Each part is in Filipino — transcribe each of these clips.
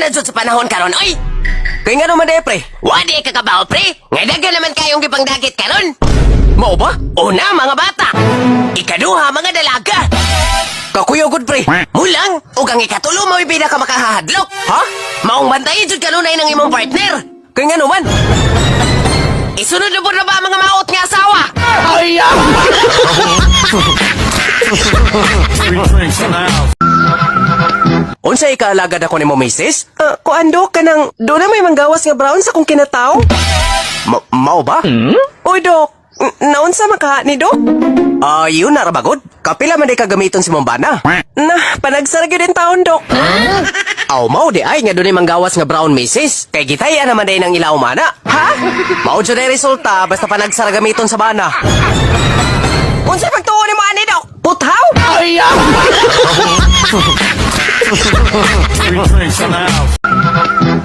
na jud sa panahon karon, oy. Kaya nga naman de, pre. Wadi ka kabaw, pre. Nga daga naman kayong gipangdagit karon. Mao ba? Una, mga bata. Ikaduha, mga dalaga. Kakuyo good, pre. Mulang, ug ang ikatulo mo ibida ka makahahadlok. Ha? Maong bantayin jud kanunay ng imong partner. Kaya nga naman. Isunod lubod na ba ang mga maot nga asawa? Unsa ikaalagad ako ni mo, misis? Kuando ka nang doon na may manggawas nga brown sa kong kinataw? Mao ba? Uy, Dok. Naunsa maka ni Dok? Yun na rabagod. Kapila man di kagamiton si Mombana. Panagsarag yun din taon, Dok. Mao di ay nga doon ay manggawas nga brown, misis. Kay gitaya naman day ng ilaw mana. Ha? Mao dyan ay resulta basta panagsarag gamiton sa bana. Unsa pagtuo ni mo ani, Dok? Puthaw?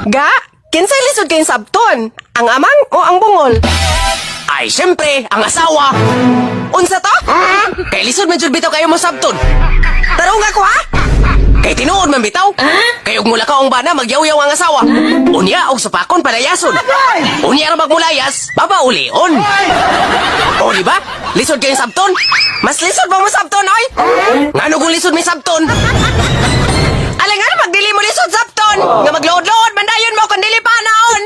Ga, kinsay lisod kayong sabton? Ang amang o ang bungol? Ay, syempre, ang asawa. Unsa to? Kay lisod man jud bitaw kayo mo sabton. Tarong ako ha? Kay tinuod man bitaw. Kay ug mula ka ang bana magyaw-yaw ang asawa. Unya og supakon palayason. Unya ra magmulayas, babaulion. O di ba? Lisod kayong sabton. Mas lisod ba mo sabton, oy? Ngano kung lisod may sabton? Alang nga magdili mo lisod sabton. Nga magload-load, mandayon mo kung dili pa naon.